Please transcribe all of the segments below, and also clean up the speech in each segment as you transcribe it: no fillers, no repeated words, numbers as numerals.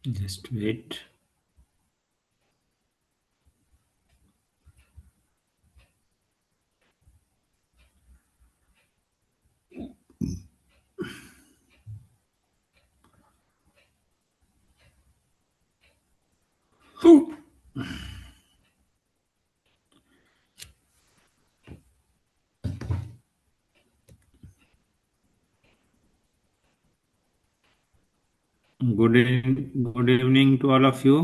Just wait. Good evening to all of you.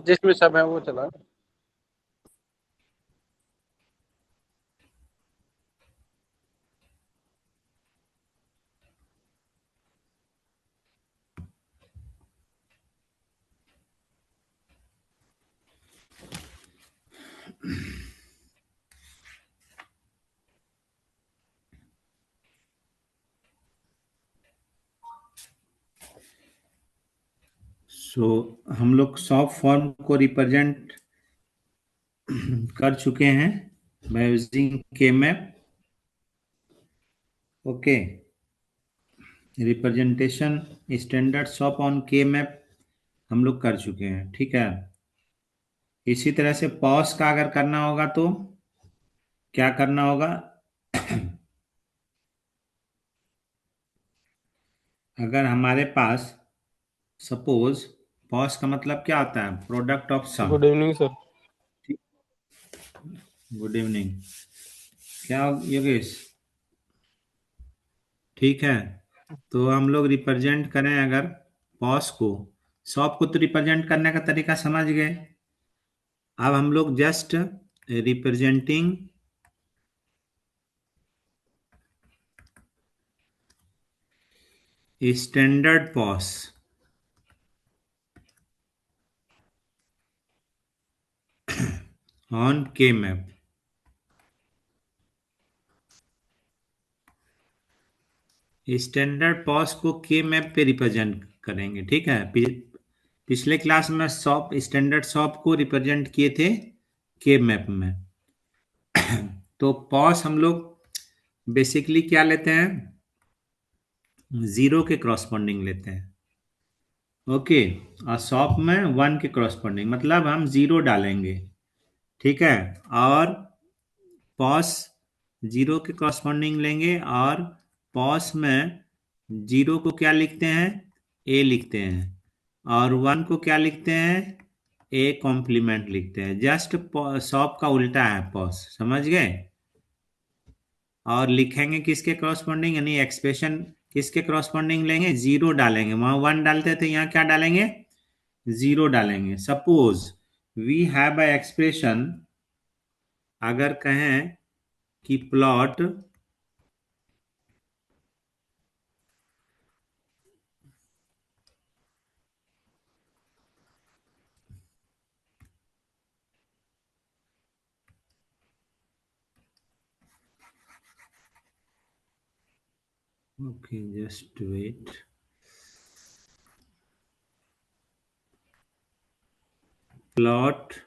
जिसमें सब है वो चला। सो हम लोग सॉफ्ट फॉर्म को रिप्रेजेंट कर चुके हैं बाय यूजिंग के map. Okay, representation standard soft on के मैप हम लोग कर चुके हैं, ठीक है। इसी तरह से पॉज का अगर करना होगा तो क्या करना होगा? अगर हमारे पास सपोज पॉज का मतलब क्या होता है? Product of sum. Good evening sir. Good evening. क्या योगेश? ठीक है, तो हम लोग रिप्रेजेंट करें अगर पॉज को, सॉप को तो रिप्रेजेंट करने का तरीका समझ गए। अब हम लोग just representing standard pause on के मैप। स्टैंडर्ड पॉज को के मैप पे रिप्रेजेंट करेंगे, ठीक है। पिछले क्लास में सॉप स्टैंडर्ड सॉप को रिप्रेजेंट किए थे के मैप में। तो पॉज हम लोग बेसिकली क्या लेते हैं? जीरो के क्रॉसपॉन्डिंग लेते हैं। ओके, और सॉप में वन के क्रॉसपॉन्डिंग, मतलब हम जीरो डालेंगे, ठीक है। और पॉस जीरो के कॉरस्पॉन्डिंग लेंगे, और पॉस में जीरो को क्या लिखते हैं? ए लिखते हैं। और वन को क्या लिखते हैं? ए कॉम्प्लीमेंट लिखते हैं। जस्ट सॉप का उल्टा है पॉस, समझ गए। और लिखेंगे किसके क्रॉसपॉन्डिंग, यानी एक्सप्रेशन किसके क्रॉसपॉन्डिंग लेंगे? जीरो डालेंगे, वहां वन डालते थे, यहाँ क्या डालेंगे? जीरो डालेंगे। Suppose we have a expression, अगर कहें कि plot Okay, just wait. Plot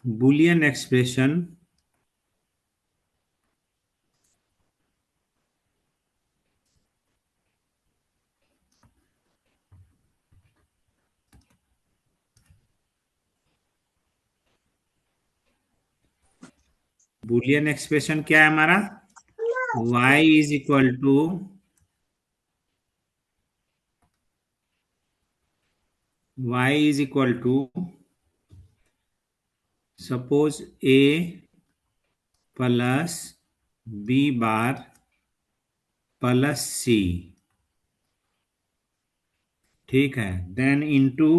Boolean expression Boolean expression क्या है हमारा? y is equal to suppose a plus b bar plus c, ठीक है। Then into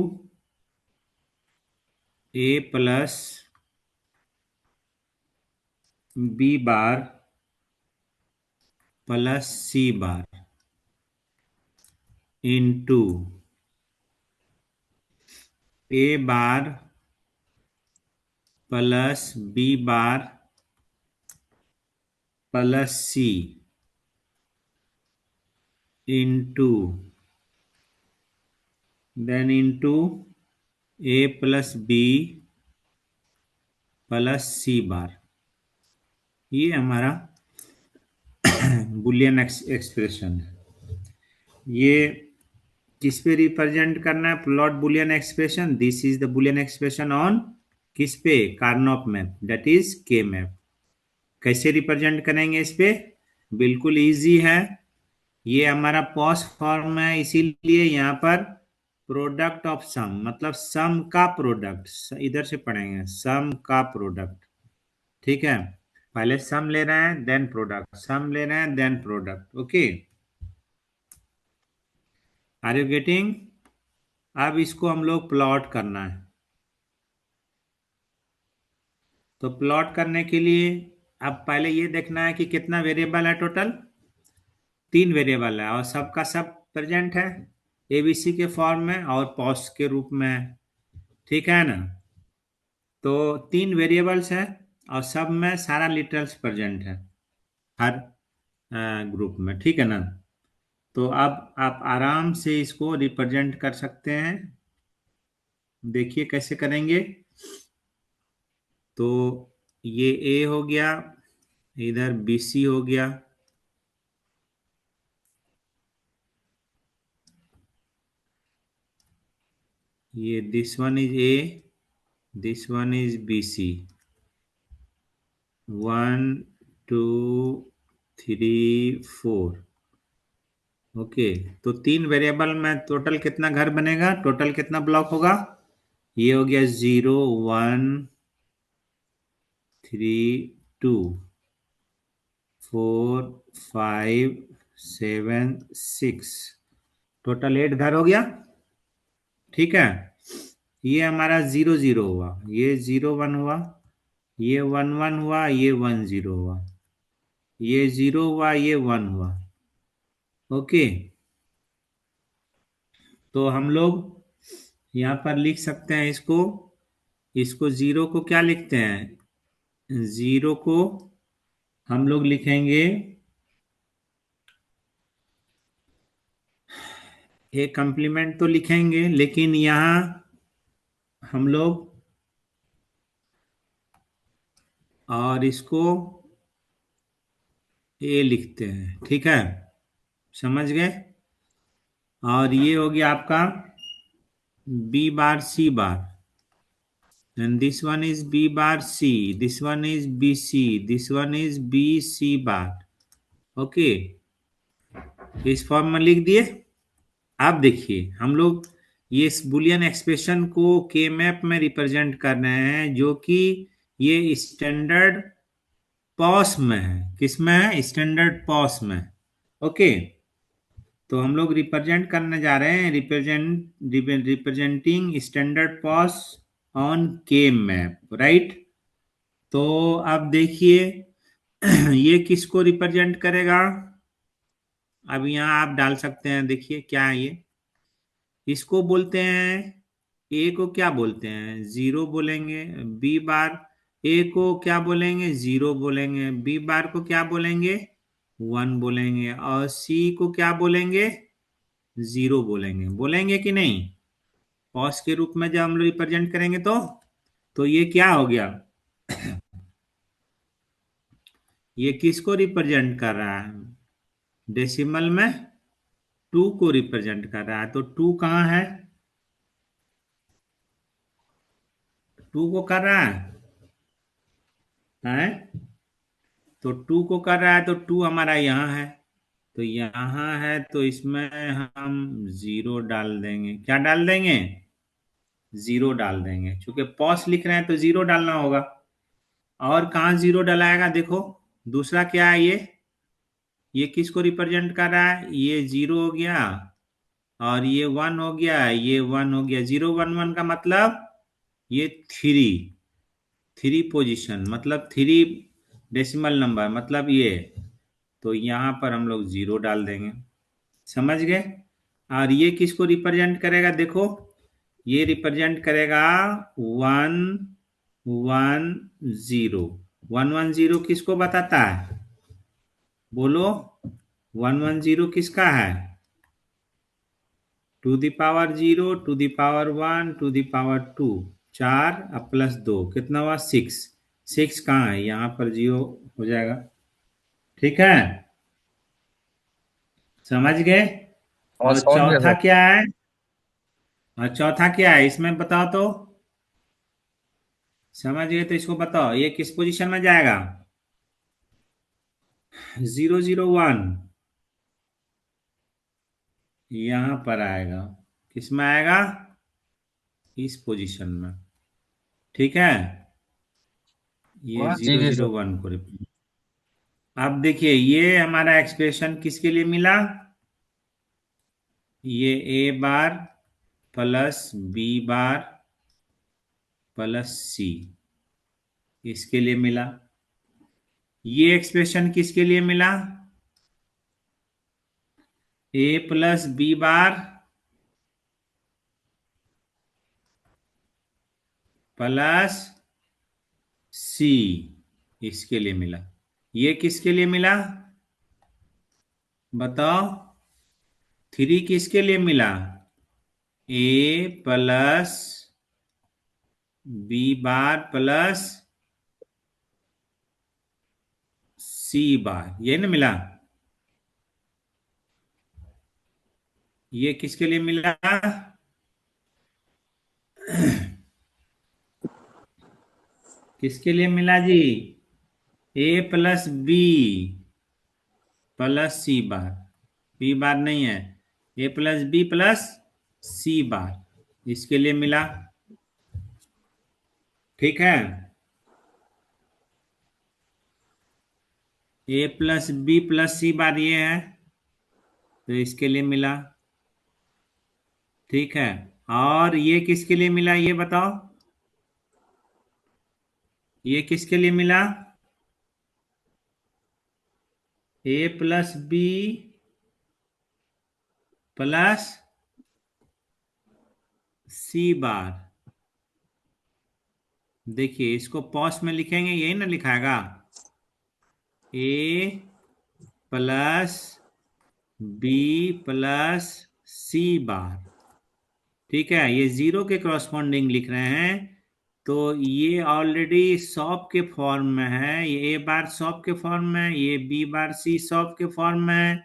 a plus b bar plus c bar into a bar plus B bar plus C into then into A plus B plus C bar. ये हमारा Boolean expression है। ये किस पे represent करना है? Plot boolean expression. This is the boolean expression on किस पे? कार्नोप मैप, दैट इज के मैप। कैसे रिप्रेजेंट करेंगे इस पे? बिल्कुल इजी है। ये हमारा पॉस फॉर्म है, इसीलिए यहाँ पर प्रोडक्ट ऑफ सम, मतलब सम का प्रोडक्ट, इधर से पढ़ेंगे सम का प्रोडक्ट। ठीक है, पहले सम ले रहे हैं देन प्रोडक्ट, सम ले रहे हैं then product. Okay, are you getting? अब इसको हम लोग प्लॉट करना है। तो प्लॉट करने के लिए अब पहले ये देखना है कि कितना वेरिएबल है टोटल। 3 वेरिएबल है और सबका सब प्रेजेंट है, एबीसी के फॉर्म में और पॉस के रूप में है। ठीक है ना? तो 3 वेरिएबल्स है और सब में सारा लिटरल्स प्रेजेंट है, हर ग्रुप में। ठीक है ना? तो अब आप आराम से इसको रिप्रेजेंट कर सकते हैं। देखिए कैसे करेंगे। तो ये ए हो गया, इधर बी सी हो गया, ये this one is A, this one is B C. 1 2 3 4। Okay, तो 3 वेरिएबल में टोटल कितना घर बनेगा? टोटल कितना ब्लॉक होगा? ये हो गया 0 1 3 2 4 5 7 6, टोटल 8 घर हो गया। ठीक है, ये हमारा 0 0 हुआ, ये 0 1 हुआ, ये 1 1 हुआ, ये 1 0 हुआ, ये 0 हुआ, ये 1 हुआ। ओके, तो हम लोग यहाँ पर लिख सकते हैं इसको, इसको 0 को क्या लिखते हैं? 0 को हम लोग लिखेंगे, एक कंप्लीमेंट तो लिखेंगे, लेकिन यहाँ हम लोग और इसको ए लिखते हैं। ठीक है, समझ गए? और ये हो गया आपका B bar C bar, and this one is b bar c, this one is bc, this one is bc bar। Okay, इस फॉर्म में लिख दिए। अब देखिए हम लोग ये बुलियन एक्सप्रेशन को के मैप में रिप्रेजेंट कर रहे हैं, जो कि ये स्टैंडर्ड पॉस में है। किस में है? स्टैंडर्ड पॉस में। ओके, तो हम लोग रिप्रेजेंट करने जा रहे हैं, रिप्रेजेंटिंग स्टैंडर्ड पॉस ऑन के मैप, राइट? तो अब देखिए ये किसको रिप्रेजेंट करेगा? अब यहाँ आप डाल सकते हैं, देखिए क्या है ये। इसको बोलते हैं, ए को क्या बोलते हैं? 0 बोलेंगे। बी बार, ए को क्या बोलेंगे? 0 बोलेंगे। बी बार को क्या बोलेंगे? 1 बोलेंगे। और सी को क्या बोलेंगे? 0 बोलेंगे। बोलेंगे कि नहीं? पॉज के रूप में जब हम लोग रिप्रेजेंट करेंगे तो ये क्या हो गया? ये किसको रिप्रेजेंट कर रहा है? डेसिमल में 2 को रिप्रेजेंट कर रहा है। तो 2 कहाँ है? 2 को कर रहा है? तो 2 को कर रहा है, तो 2 हमारा यहाँ है। तो यहाँ है, तो इसमें हम 0 डाल देंगे। क्या डाल देंगे? 0 डाल देंगे, क्योंकि पॉस लिख रहे हैं तो 0 डालना होगा। और कहाँ 0 डलाएगा? देखो, दूसरा क्या है ये किसको रिप्रेजेंट कर रहा है? ये 0 हो गया और ये 1 हो गया, ये 1 हो गया। 0 1 1 का मतलब ये 3 पोजीशन, मतलब 3 डेसिमल नंबर, मतलब ये। तो यहाँ पर हम लोग 0 डाल देंगे। समझ गए? और ये किसको रिप्रेजेंट करेगा? देखो, ये रिप्रेजेंट करेगा 1 10। 110 किसको बताता है? बोलो। 110 किसका है? To the power 0, to the power 1, to the power 2। 4 अब प्लस 2 कितना हुआ? 6। 6 कहाँ है? यहाँ पर 0 हो जाएगा। ठीक है, समझ गए? और और समझ गया चौथा सर। क्या है? और चौथा क्या है इसमें बताओ तो। समझ गए तो इसको बताओ, ये किस पोजीशन में जाएगा? 001 यहां पर आएगा। किस में आएगा? इस पोजीशन में। ठीक है, ये जी जीरो जी जीरो सर। वन को रिप्लेस। अब देखिए ये हमारा एक्सप्रेशन किसके लिए मिला? ये ए बार प्लस बी बार प्लस सी, इसके लिए मिला। ये एक्सप्रेशन किसके लिए मिला? ए प्लस बी बार प्लस सी, इसके लिए मिला। ये किसके लिए मिला? बताओ। 3 किसके लिए मिला? ए plus B bar plus C bar, ये ना मिला। ये किसके लिए मिला? किसके लिए मिला जी? ए प्लस बी प्लस सी बार। बी बार नहीं है, ए प्लस बी प्लस सी बार, इसके लिए मिला। ठीक है, ए plus B plus C bar ये है, तो इसके लिए मिला। ठीक है, और ये किसके लिए मिला ये बताओ। ये किसके लिए मिला? ए प्लस बी प्लस सी बार। देखिए इसको पॉस में लिखेंगे, यही ना लिखाएगा। ए प्लस बी प्लस सी बार। ठीक है, ये जीरो के क्रॉसपॉन्डिंग लिख रहे हैं, तो ये ऑलरेडी सॉप के फॉर्म में है। ये ए बार सॉप के फॉर्म में, ये बी बार सी सॉप के फॉर्म में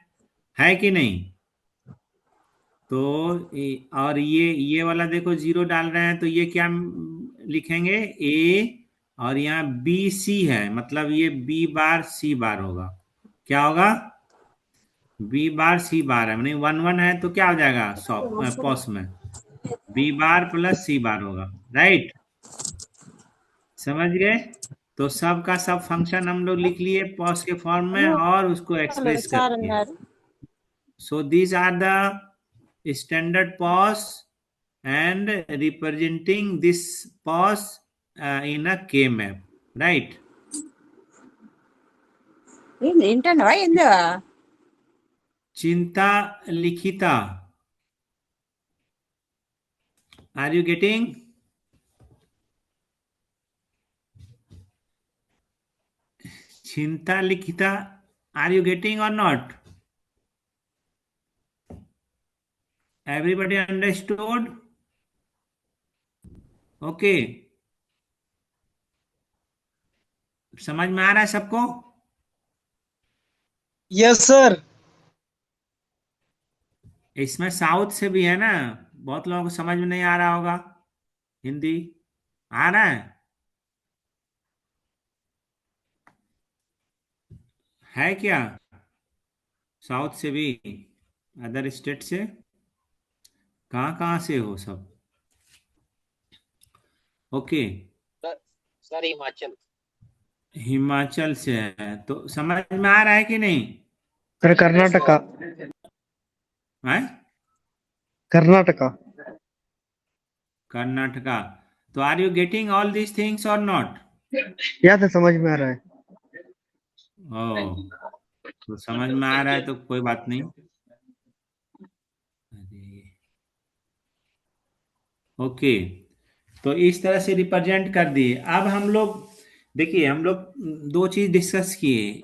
है कि नहीं? तो और ये वाला देखो जीरो डाल रहे हैं, तो ये क्या लिखेंगे? ए और यहाँ बी सी है, मतलब ये बी बार सी बार होगा। क्या होगा? बी बार सी बार है, नहीं 1 1 है तो क्या हो जाएगा सॉप पॉस में? बी बार प्लस सी बार होगा। राइट, समझ गए? तो सब का सब फंक्शन हम लोग लिख लिए पॉस के फॉर्म में और उसको एक्सप्रेस कर दिए। So these are the standard pause and representing this pause in a K map, right? ఏంటండి ఏందో Chinta likhita. Are you getting? Chinta likhita. Are you getting or not? Everybody understood? Okay. समझ में आ रहा है सबको? Yes sir. इसमें south से भी है ना, बहुत लोगों को समझ में नहीं आ रहा होगा हिंदी। आ रहा है क्या? साउथ से भी, अदर स्टेट से, कहाँ कहाँ से हो सब? Okay, sir sir Himachal. Himachal से है तो समझ में आ रहा है कि नहीं? सर कर्नाटका। है कर्नाटका। कर्नाटका। तो are you getting all these things और नॉट? या तो समझ में आ रहा है। ओ, तो समझ में आ रहा है तो कोई बात नहीं। अरे, ओके, तो इस तरह से रिप्रेजेंट कर दिए। अब हम लोग देखिए, हम लोग दो चीज डिस्कस किए।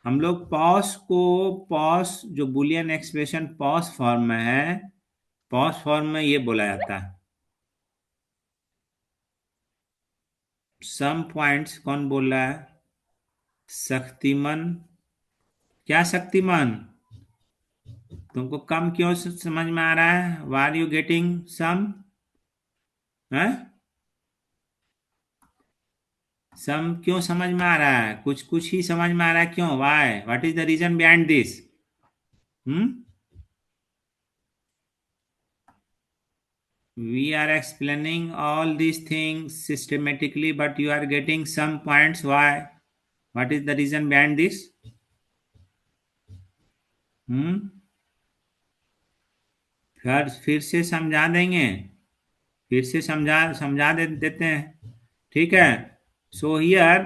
हम लोग पॉस जो बुलियन एक्सप्रेशन पॉस फॉर्म में है, पॉस फॉर्म में ये बोला जाता है। सम पॉइंट्स कौन बोल रहा है? शक्तिमान। क्या शक्तिमान? तुमको कम क्यों समझ में आ रहा है? Why are you getting sum? है सम क्यों समझ में आ रहा है? कुछ कुछ ही समझ में आ रहा है, क्यों? Why? What is the reason behind this? Hmm We are explaining all these things systematically, but you are getting some points. Why? What is the reason behind this? हम्म फिर से समझा देंगे। फिर से समझा देते हैं। ठीक है। So here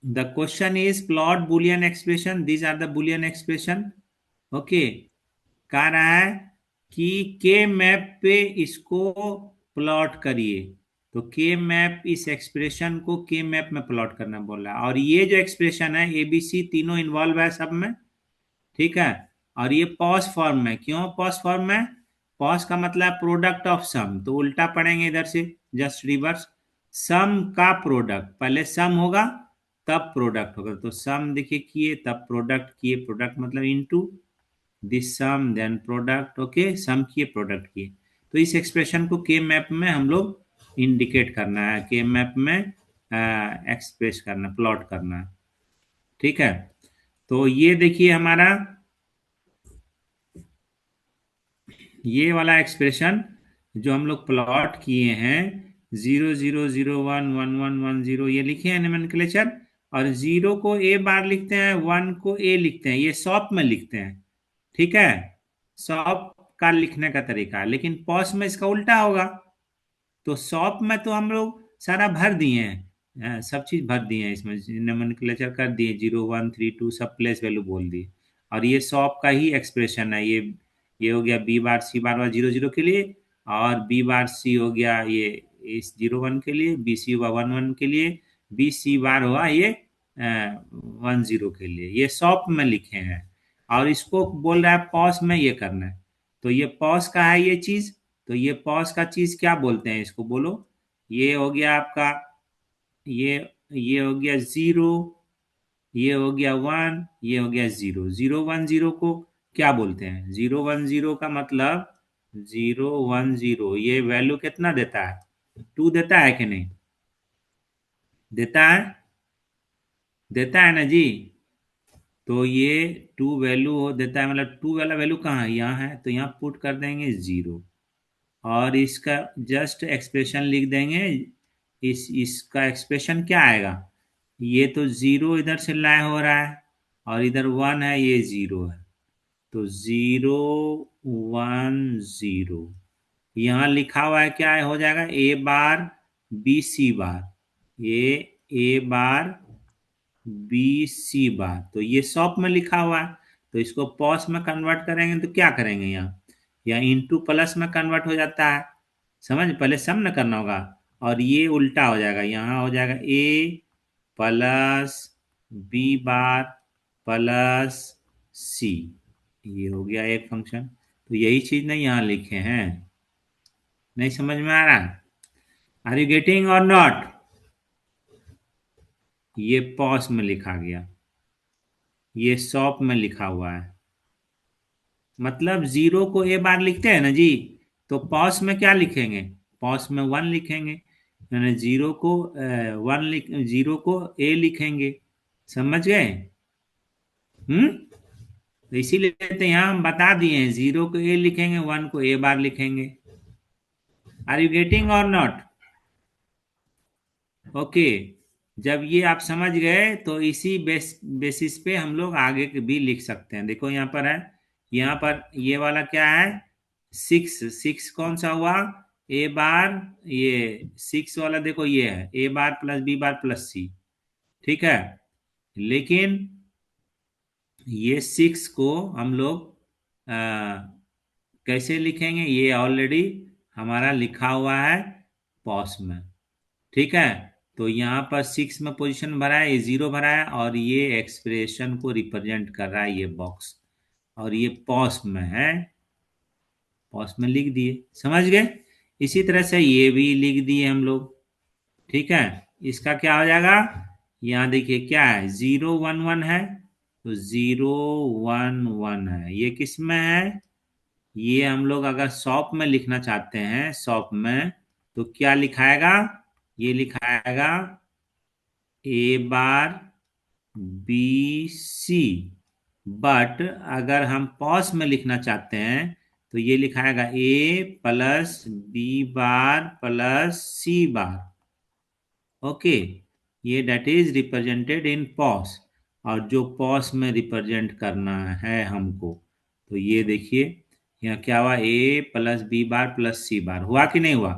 the question is plot boolean expression. These are the boolean expression. Okay. कह रहा है कि के मैप पे इसको प्लॉट करिए। तो के मैप, इस एक्सप्रेशन को के मैप में प्लॉट करना बोल रहा है। और ये जो एक्सप्रेशन है ए बी सी तीनों इन्वॉल्व है सब में। ठीक है। और ये पॉज फॉर्म में। क्यों पॉज फॉर्म में? पॉज का मतलब प्रोडक्ट ऑफ सम, तो उल्टा पढ़ेंगे इधर से, जस्ट रिवर्स। सम का प्रोडक्ट, पहले सम होगा तब प्रोडक्ट होगा। तो सम देखिए किए तब प्रोडक्ट किए, प्रोडक्ट मतलब into this sum then product. Okay, sum किए प्रोडक्ट किए। तो इस एक्सप्रेशन को के मैप में हम लोग इंडिकेट करना है, के मैप में एक्सप्रेस करना, प्लॉट करना है। ठीक है। तो ये देखिए हमारा ये वाला एक्सप्रेशन जो हम लोग प्लॉट किए हैं, 0 0 0 1 1 1 1 0, ये लिखे हैं नोमेनक्लेचर। और 0 को ए बार लिखते हैं, 1 को ए लिखते हैं, ये शॉप में लिखते हैं। ठीक है। शॉप का लिखने का तरीका है, लेकिन पॉस में इसका उल्टा होगा। तो शॉप में तो हम लोग सारा भर दिए हैं, सब चीज भर दिए हैं इसमें, नोमेनक्लेचर कर दिए, 0 1 3 2 सब प्लेस वैल्यू बोल दिए। और ये शॉप का ही एक्सप्रेशन है। ये हो गया बी बार सी बार 0 0 के लिए, और बी बार सी हो गया ये इस 0 1 के लिए, बी सी हुआ 1 1 के लिए, बी सी बार हुआ ये 1 0 के लिए। ये शॉप में लिखे हैं। और इसको बोल रहा है पॉस में ये करना है। तो ये पॉस का है ये चीज। तो ये पॉज का चीज क्या बोलते हैं इसको बोलो? ये हो गया आपका, ये ये हो गया 0, ये हो गया 1, ये हो गया 0 0 1 0 को क्या बोलते हैं? 0 1 0 का मतलब 0 1 0, ये वैल्यू कितना देता है? 2 देता है कि नहीं? देता है, देता है ना जी। तो ये 2 वैल्यू देता है, मतलब 2 वाला वैल्यू कहाँ है? यहाँ है, तो यहाँ पुट कर देंगे 0। और इसका जस्ट एक्सप्रेशन लिख देंगे। इसका एक्सप्रेशन क्या आएगा? ये तो 0 इधर से लाए हो रहा है, और इधर 1 है, ये 0 है। तो 0 1 0 यहाँ लिखा हुआ है, क्या हो जाएगा? ए बार बी सी बार, ये ए बार बी सी बार। तो ये शॉप में लिखा हुआ है। तो इसको पॉस में कन्वर्ट करेंगे तो क्या करेंगे? यहाँ इंटू प्लस में कन्वर्ट हो जाता है। समझ, पहले सम न करना होगा। और ये उल्टा हो जाएगा, यहाँ हो जाएगा ए प्लस बी बार प्लस सी। ये हो गया एक फंक्शन। तो यही चीज नहीं यहाँ लिखे हैं। नहीं समझ में आ रहा? आर यू गेटिंग और नॉट? ये पॉस में लिखा गया, ये शॉप में लिखा हुआ है। मतलब 0 को ए बार लिखते हैं ना जी, तो पॉस में क्या लिखेंगे? पॉस में 1 लिखेंगे, यानी 0 को 0 को ए लिखेंगे। समझ गए? तो इसीलिए तो यहाँ हम बता दिए हैं, 0 को ए लिखेंगे, 1 को ए बार लिखेंगे। आर यू गेटिंग और नॉट? ओके। जब ये आप समझ गए तो इसी बेसिस पे हम लोग आगे के भी लिख सकते हैं। देखो यहाँ पर है, यहाँ पर ये वाला क्या है? 6 6 कौन सा हुआ? ए बार, ये 6 वाला देखो ये है ए बार प्लस बी बार प्लस सी। ठीक है। लेकिन ये 6 को हम लोग कैसे लिखेंगे? ये ऑलरेडी हमारा लिखा हुआ है पॉस में। ठीक है, तो यहाँ पर 6 में पोजीशन भरा है, ये 0 भरा है, और ये एक्सप्रेशन को रिप्रेजेंट कर रहा है ये बॉक्स, और ये पॉस में है, पॉस में लिख दिए। समझ गए? इसी तरह से ये भी लिख दिए हम लोग। ठीक है, इसका क्या हो जाएगा? यहाँ देखिए क्या है, 0 1 1 है, तो 0 1 1 है। ये किस में है? ये हम लोग अगर शॉप में लिखना चाहते हैं, शॉप में, तो क्या लिखाएगा? ये लिखाएगा A बार BC। बट अगर हम पॉस में लिखना चाहते हैं तो ये लिखाएगा A + B bar + C bar. Okay, ये that is represented in POS. और जो पॉस में रिप्रेजेंट करना है हमको, तो ये देखिए यहाँ क्या हुआ, A + B बार + C बार हुआ कि नहीं हुआ?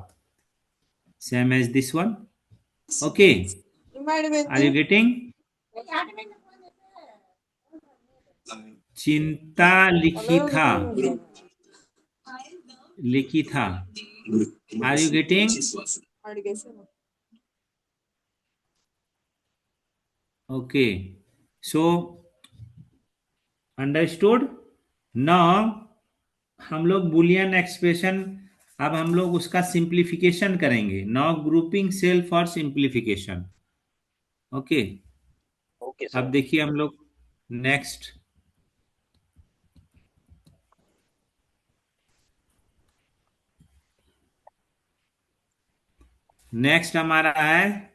Same as this one. Okay, are you getting? चिंता लिखी था। Are you getting? Okay, so understood. Now हम लोग बुलियन एक्सप्रेशन, अब हम लोग उसका सिंप्लीफिकेशन करेंगे। Now grouping cell for simplification. Okay, okay अब सर। देखिए हम लोग नेक्स्ट नेक्स्ट हमारा है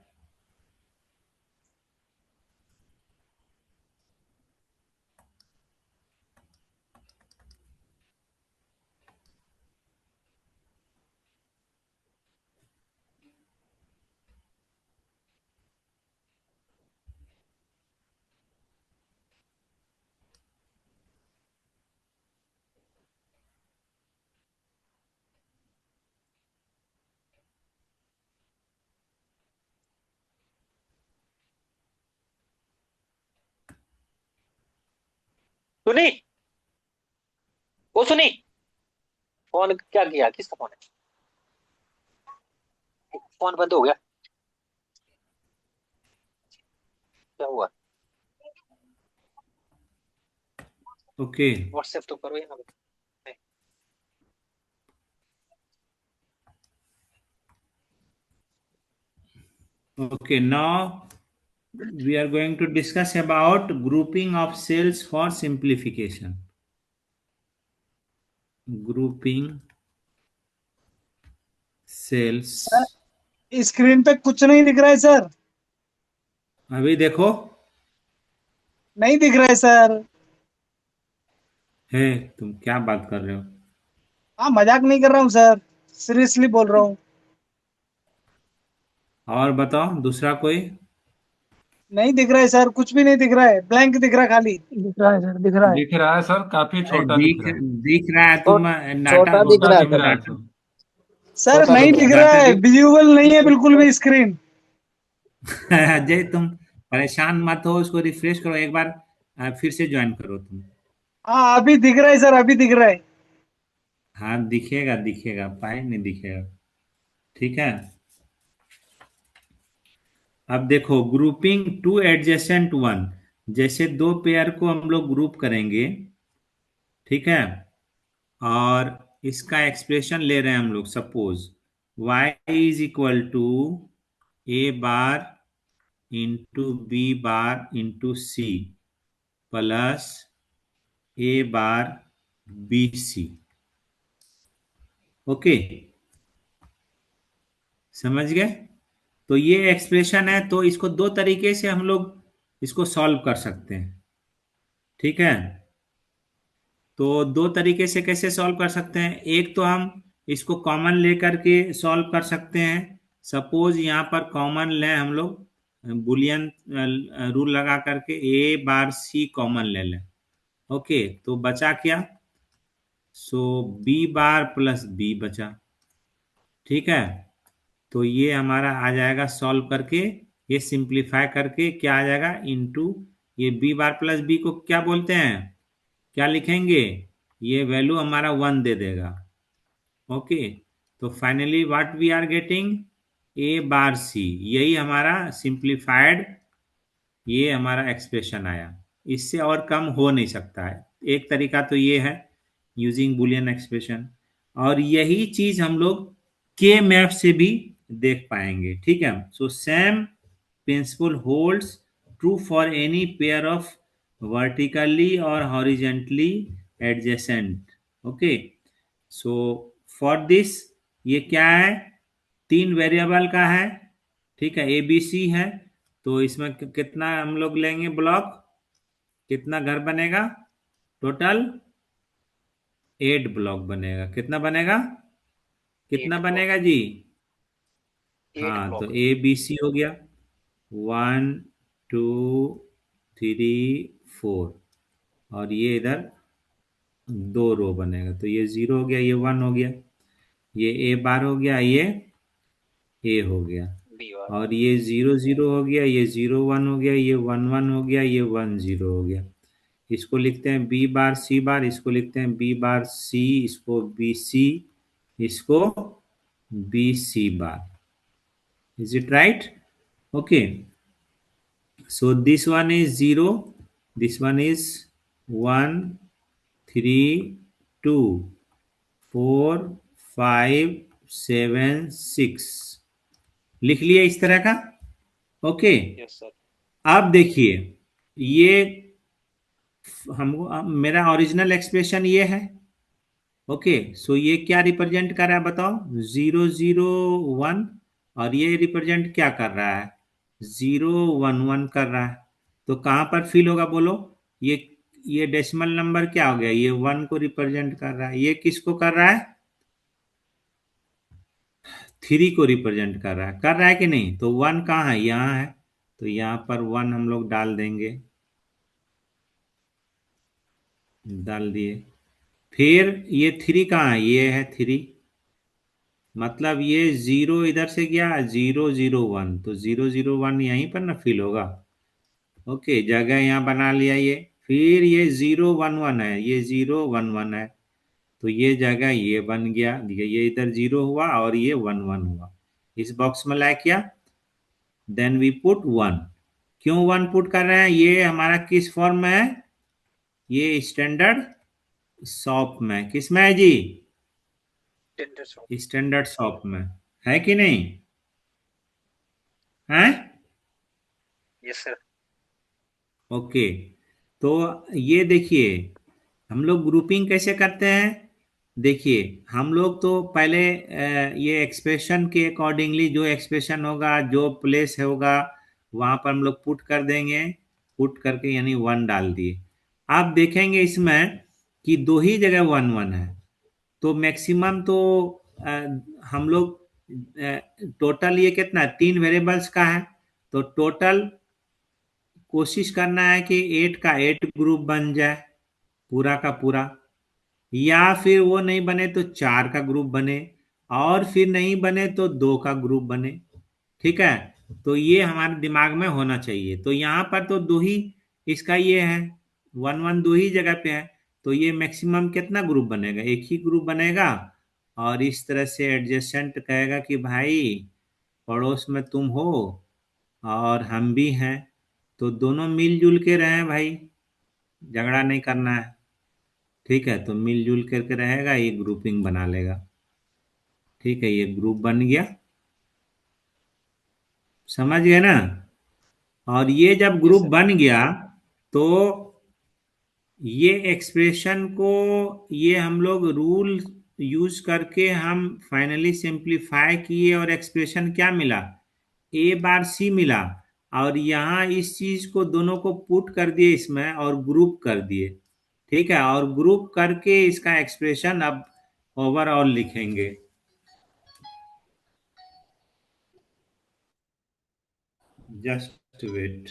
सुनी, वो सुनी, फोन क्या किया? किसका फोन है? फोन बंद हो गया, क्या हुआ? ओके। व्हाट्सएप तो करो या ना। Okay, now we are going to discuss about grouping of cells for simplification. Grouping cells. Screen पे कुछ नहीं दिख रहा है सर। अभी देखो, नहीं दिख रहा है सर। है तुम क्या बात कर रहे हो? हाँ, मजाक नहीं कर रहा हूँ सर, सीरियसली बोल रहा हूँ। और बताओ दूसरा कोई? नहीं दिख रहा है सर, कुछ भी नहीं दिख रहा है, ब्लैंक दिख रहा है, खाली दिख रहा है सर, दिख रहा है। दिख रहा है सर, काफी अरे छोटा दिख दिख रहा है। दिख रहा है, तुम नाटक छोटा दिख छोटा रहा है दिख सर। रहा है डांटो। सर। सर छोटा नहीं दिख रहा दिख है। रहा ज्यादा है, दिख विजुअल नहीं है बिल्कुल भी स्क्रीन। अजय तुम परेशान मत हो, उसको रिफ्रेश करो एक बार, फिर से ज्वाइन करो तुम। हाँ अभी दिख रहा है सर, अभी दिख रहा है। हाँ दिखेगा दिखेगा, पाए नहीं दिखेगा। ठीक है, अब देखो ग्रुपिंग टू एडजेसेंट वन, जैसे दो पेयर को हम लोग ग्रुप करेंगे। ठीक है, और इसका एक्सप्रेशन ले रहे हैं हम लोग, suppose y = A bar × B bar × C plus A bar BC। Okay, समझ गए? तो ये एक्सप्रेशन है, तो इसको दो तरीके से हम लोग इसको सॉल्व कर सकते हैं। ठीक है, तो दो तरीके से कैसे सॉल्व कर सकते हैं? एक तो हम इसको कॉमन लेकर के सॉल्व कर सकते हैं। सपोज यहाँ पर कॉमन लें हम लोग, बुलियन रूल लगा करके A बार C कॉमन ले लें। ओके, तो बचा क्या? सो B बार + B बचा। ठीक है, तो ये हमारा आ जाएगा सॉल्व करके, ये सिंप्लीफाई करके क्या आ जाएगा, इनटू ये B बार + B को क्या बोलते हैं, क्या लिखेंगे? ये वैल्यू हमारा 1 दे देगा। ओके, तो finally what we are getting A bar C, यही हमारा सिंप्लीफाइड, ये हमारा एक्सप्रेशन आया। इससे और कम हो नहीं सकता है। एक तरीका तो ये है यूजिंग बुलियन एक्सप्रेशन, और यही चीज हम लोग के मैप से भी देख पाएंगे। ठीक है, so same principle holds true for any pair of vertically और horizontally adjacent. Okay, so for this, ये क्या है, 3 वेरिएबल का है। ठीक है, ए बी सी है, तो इसमें कितना हम लोग लेंगे ब्लॉक, कितना घर बनेगा, टोटल 8 ब्लॉक बनेगा। कितना बनेगा, कितना 8 बनेगा ब्लॉक, जी? 8 हाँ, तो ब्लॉक। ए बी सी हो गया, 1 2 3 4, और ये इधर 2 रो बनेगा, तो ये 0 हो गया, ये 1 हो गया, ये ए बार हो गया, ये ए हो गया, बी बार। और ये 0 0 हो गया, ये 0 1 हो गया, ये 1 1 हो गया, ये 1 0 हो गया। इसको लिखते हैं बी बार सी बार, इसको लिखते हैं बी बार सी, इसको बी सी, इसको B C bar. Is it right? Okay, so this one is 0, this one is 1 3 2 4 5 7 6, लिख लिया इस तरह का। Okay, yes sir. अब देखिए, ये हमको मेरा ओरिजिनल एक्सप्रेशन ये है। ओके, सो ये क्या रिप्रेजेंट कर रहा है बताओ, 0 0 1, और ये रिप्रेजेंट क्या कर रहा है, 0 1 1 कर रहा है। तो कहाँ पर फिल होगा बोलो, ये ये डेसिमल नंबर क्या हो गया, ये 1 को रिप्रेजेंट कर रहा है, ये किसको कर रहा है, 3 को रिप्रेजेंट कर रहा है कि नहीं? तो 1 कहाँ है, यहाँ है, तो यहाँ पर 1 हम लोग डाल देंगे, डाल दिए। फिर ये 3 कहाँ है, ये है 3, मतलब ये 0 इधर से गया, 0 0 1, तो 0 0 1 यहीं पर ना फिल होगा। ओके, जगह यहाँ बना लिया ये। फिर ये 0 1 1 है, ये 0 1 1 है, तो ये जगह ये बन गया, ये इधर 0 हुआ और ये 1 1 हुआ। इस बॉक्स में लाए क्या, देन वी पुट 1। क्यों 1 पुट कर रहे हैं, ये हमारा किस फॉर्म में है, ये स्टैंडर्ड शॉप में, किस में है जी, टेंडर शॉप। स्टैंडर्ड शॉप में, है कि नहीं है? Yes sir. ओके, तो ये देखिए हम लोग ग्रुपिंग कैसे करते हैं। देखिए, हम लोग तो पहले ये एक्सप्रेशन के अकॉर्डिंगली जो एक्सप्रेशन होगा, जो प्लेस होगा, वहां पर हम लोग पुट कर देंगे, पुट करके यानी 1 डाल दिए। आप देखेंगे इसमें कि 2 ही जगह 1 1 है, तो मैक्सिमम तो अ, हम लोग टोटल ये कितना 3 वेरिएबल्स का है, तो टोटल कोशिश करना है कि 8 का 8 ग्रुप बन जाए, पूरा का पूरा, या फिर वो नहीं बने तो 4 का ग्रुप बने, और फिर नहीं बने तो 2 का ग्रुप बने। ठीक है, तो ये हमारे दिमाग में होना चाहिए। तो यहाँ पर तो 2 ही इसका ये है, 1 1 2 ही जगह पे है, तो ये मैक्सिमम कितना ग्रुप बनेगा, एक ही ग्रुप बनेगा। और इस तरह से एडजेसेंट कहेगा कि भाई पड़ोस में तुम हो और हम भी हैं, तो दोनों मिलजुल के रहें भाई, झगड़ा नहीं करना है। ठीक है, तो मिलजुल करके रहेगा, ये ग्रुपिंग बना लेगा। ठीक है, ये ग्रुप बन गया, समझ गए ना? और ये जब यस ग्रुप सर। बन गया, तो ये एक्सप्रेशन को, ये हम लोग रूल यूज करके हम फाइनली सिंप्लीफाई किए, और एक्सप्रेशन क्या मिला, ए बार सी मिला। और यहाँ इस चीज को दोनों को पुट कर दिए इसमें और ग्रुप कर दिए। ठीक है, और ग्रुप करके इसका एक्सप्रेशन अब ओवरऑल लिखेंगे। Just wait.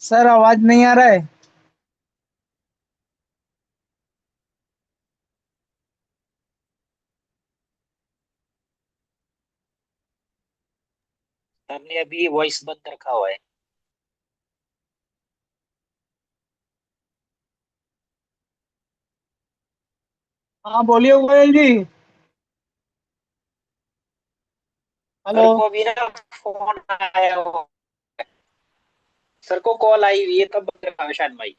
सर आवाज नहीं आ रहा है। हमने अभी वॉइस बंद रखा हुआ है। हाँ बोलिए गोयल जी। हेलो। सर को अभी ना फोन आया हो, सर को कॉल आई हुई है तब बंद रखा है शायद भाई।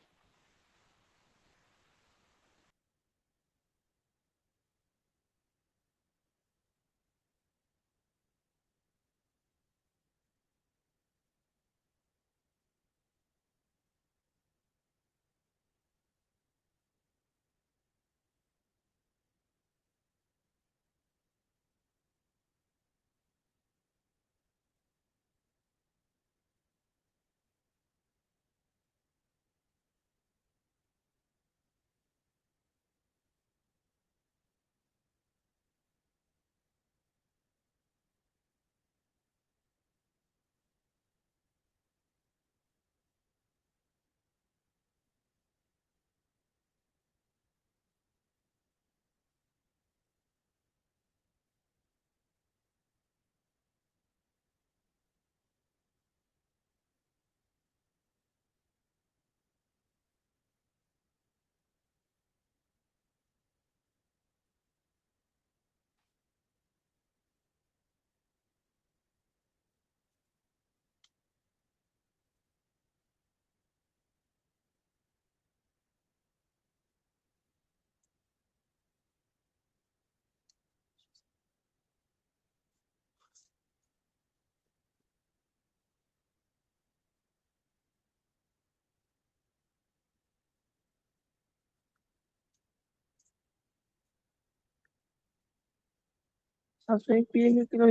सात सौ एक पीए के किलो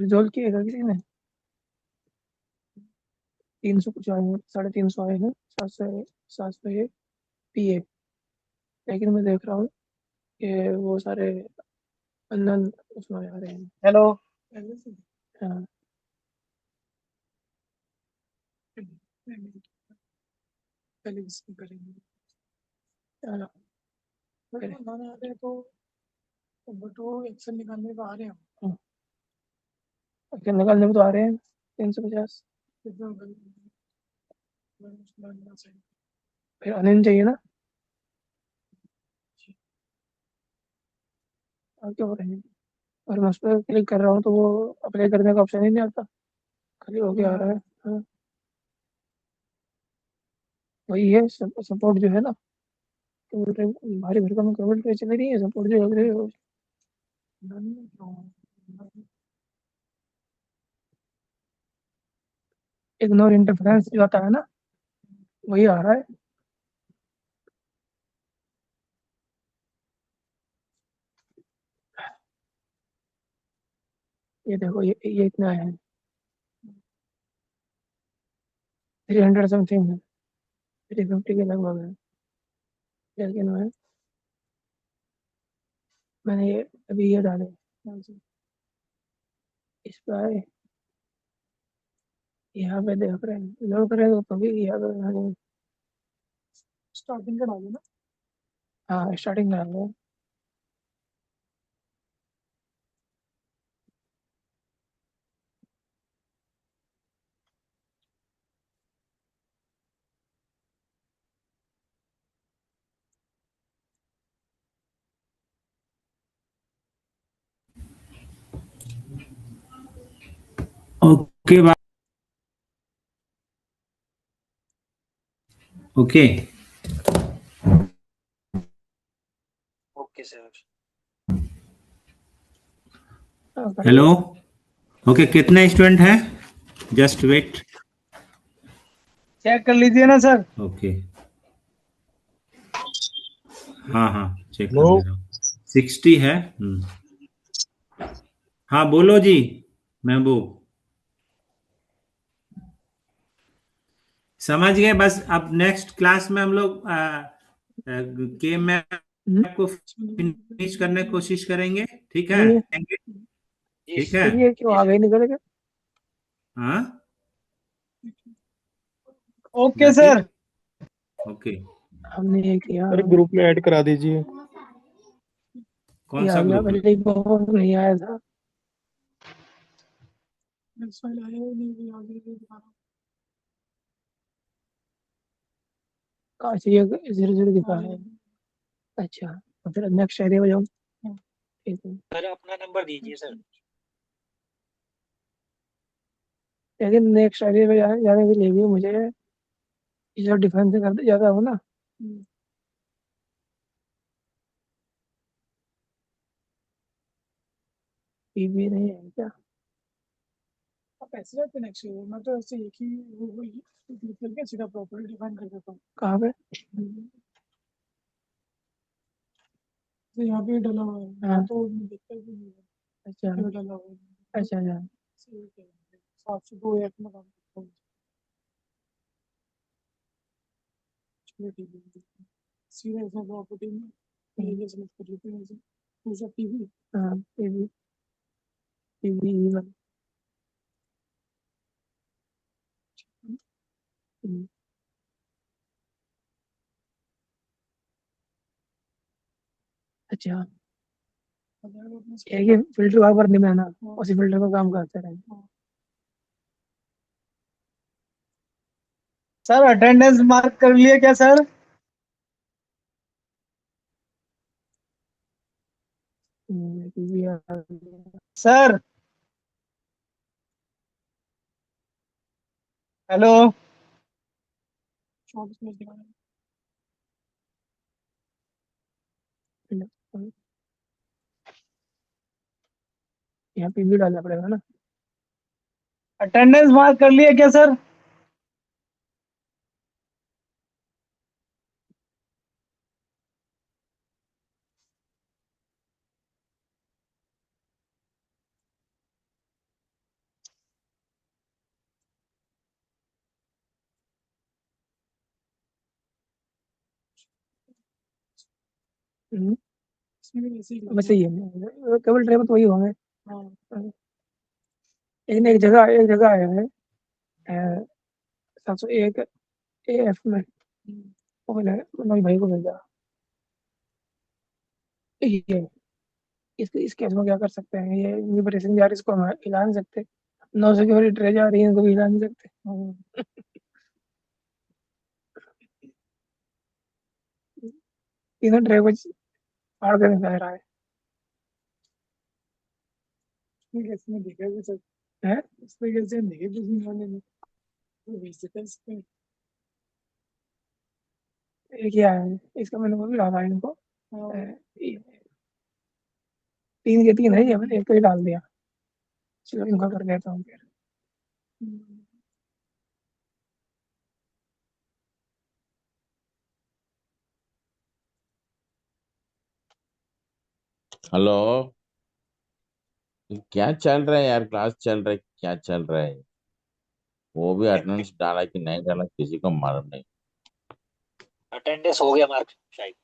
रिजोल्व किएगा किसी ने। 300 कुछ आए हैं, 350 आए हैं। 701 पीए। लेकिन मैं देख रहा हूँ कि वो सारे अननोन उसमें आ रहे हैं। हेलो। हाँ। पहले इसकी करेंगे। चलो। बनाने आ रहे तो बट वो एक्शन निकालने को आ रहे हैं। एक्शन निकालने को तो आ रहे हैं 350। फिर अनिल चाहिए ना। और क्या हो रहे हैं। और मैं उस पर क्लिक कर रहा हूँ तो वो अप्लाई करने का ऑप्शन ही नहीं आता, खाली हो गया आ रहा है। हाँ। वही है सपोर्ट जो है ना, तो भारी भरकम केबल पे चल रही है सपोर्ट जो है वो। इग्नोर इंटरफेरेंस जो आता है ना, वही आ रहा है। ये देखो ये इतना है, 300 समथिंग है, 350 के लगभग है। लेकिन मैंने ये अभी ये डाले इस पे आए, यहाँ पे देख रहे हैं लोग करें तो कभी यहाँ पे स्टार्टिंग का डाले ना। हाँ स्टार्टिंग डाल। Okay okay okay sir. Hello. Okay, कितने स्टूडेंट हैं? Just wait. चेक कर लीजिए ना सर। ओके, हाँ हाँ, चेक कर लो। ले रहा हूँ। 60 है। हाँ बोलो जी, महबूब। समझ गए। बस अब नेक्स्ट क्लास में हम लोग के मैप को फिनिश करने की कोशिश करेंगे। ठीक है? ये जी ठीक है। ये क्यों आगे निकल गया? हाँ, ओके जाती सर। है। ओके, हमने ये किया, अरे ग्रुप में ऐड करा दीजिए। कौन ये सा आ गया, ग्रुप में? पहले एक बहुत नहीं आया था। नेक्स्ट फाइल आया ही नहीं, आगे दिखा रहा हूँ। अच्छा, ये 0 0 दिखा रहा है। अच्छा, तो फिर नेक्स्ट एरिया में जाऊँ। ठीक है, सर अपना नंबर दीजिए सर। लेकिन नेक्स्ट एरिया में जाने के लिए भी मुझे इधर डिफेंस करते जाता हूँ ना। पीबी नहीं है क्या? आप ऐसे जाते नेक्स्ट एरिया, मैं तो ऐसे एक ही वो क्लिक करके सीधा प्रॉपर्टी डिफाइन कर देता हूँ। कहाँ पे? तो यहाँ पे डला हुआ है। हाँ, तो दिखता भी नहीं है। अच्छा, ये डला हुआ है। अच्छा अच्छा, 702 एक में काम करता हूँ। चलो ठीक है, सीधा ऐसा प्रॉपर्टी में ये सेलेक्ट कर लेते हैं। ऐसे दूसरा पीवी, हाँ पीवी, पीवी वन। अच्छा, एक ही फिल्टर बार भरने में है ना, उसी फिल्टर का काम करते रहे। सर अटेंडेंस मार्क कर लिए क्या सर? Sir hello. यहाँ पे भी डालना पड़ेगा ना। अटेंडेंस मार्क कर लिए क्या सर? वैसे ही है, केवल ड्राइवर तो वही होंगे। एक जगह आया है 701 AF में। वो मैंने मनोज भाई को भेजा। ये इस केस में क्या कर सकते हैं? ये लिबरेशन जा रही, इसको हम हिला नहीं सकते। नो सिक्योरिटी ट्रे जा रही है, इनको भी हिला नहीं सकते। तीनों ट्रे को फाड़ कर निकाल रहा है। इसमें दिखा भी सकता है, इसमें कैसे दिखे भी नहीं में तो विजिटर्स पे एक ही आया है। इसका मैंने वो भी डाला है इनको। तीन के तीन है, ये मैंने एक को ही डाल दिया। चलो इनका कर देता हूँ फिर। हेलो। क्या चल रहा है यार? क्लास चल रहा है, क्या चल रहा है? वो भी अटेंडेंस डाला कि नहीं डाला किसी को मालूम नहीं। अटेंडेंस हो गया मार्क शायद।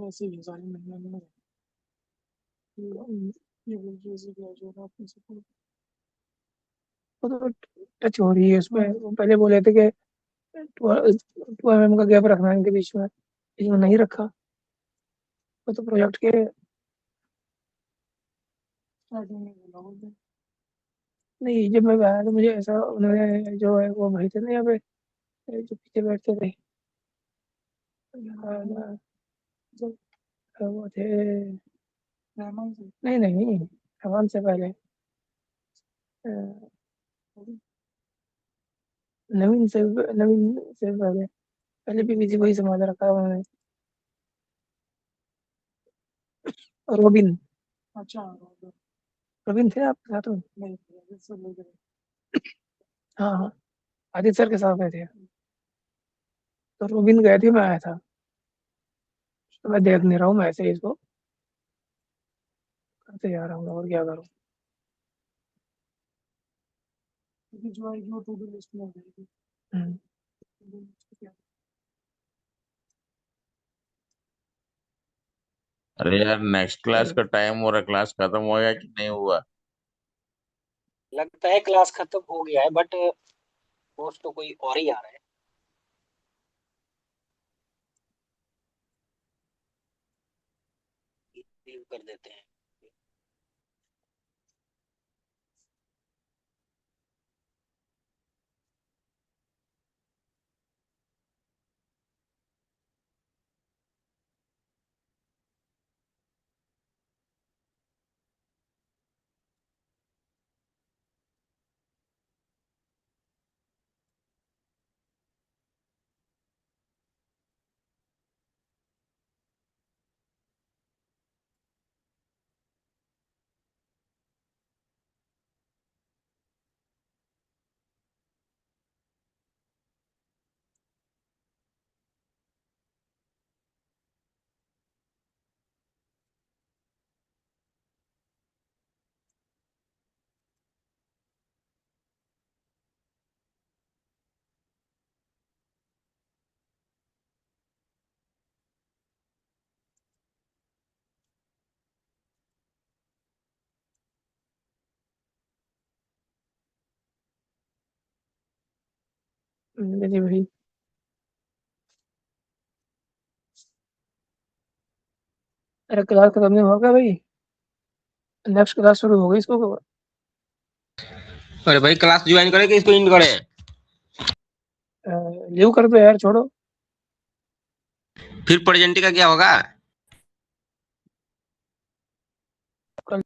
वैसे ही सारी महीने में ये बोल रही है कि जो आपने सपोर्ट वो तो टच हो रही है उसमें। वो पहले बोले थे कि 12 mm का गैप रखना है इनके बीच में, लेकिन नहीं रखा। वो तो प्रोजेक्ट के स्टार्टिंग में बोला बोलते। नहीं, जब मैं आया तो मुझे ऐसा उन्होंने जो है वो भाई थे ना यहाँ पे, जो पीछे बैठते थे, जो वो थे, नहीं नहीं, रहमान से पहले अ, नवीन से पहले पहले भी बिजी वही संभाल रखा है उन्होंने। रोबिन। अच्छा रोबिन थे आपके साथ में? नहीं, हाँ हाँ, आदित्य सर के साथ में थे। तो रोबिन गए थे, मैं आया था, तो मैं देख नहीं रहा हूँ, मैं ऐसे ही इसको करते जा रहा हूँ, और क्या करूँ। जो आएगी वो टू डू लिस्ट में हो जाएगी। अरे यार नेक्स्ट क्लास का टाइम हो रहा, क्लास खत्म हो गया कि नहीं हुआ? लगता है क्लास खत्म हो गया है, बट पोस्ट तो कोई और ही आ रहा है। लीव कर देते हैं। जी भाई, अरे क्लास खत्म नहीं होगा भाई, नेक्स्ट क्लास शुरू हो गई इसको। अरे भाई क्लास ज्वाइन करे कि इसको इन करे? लीव कर दो यार, छोड़ो। फिर प्रेजेंटी का क्या होगा? कल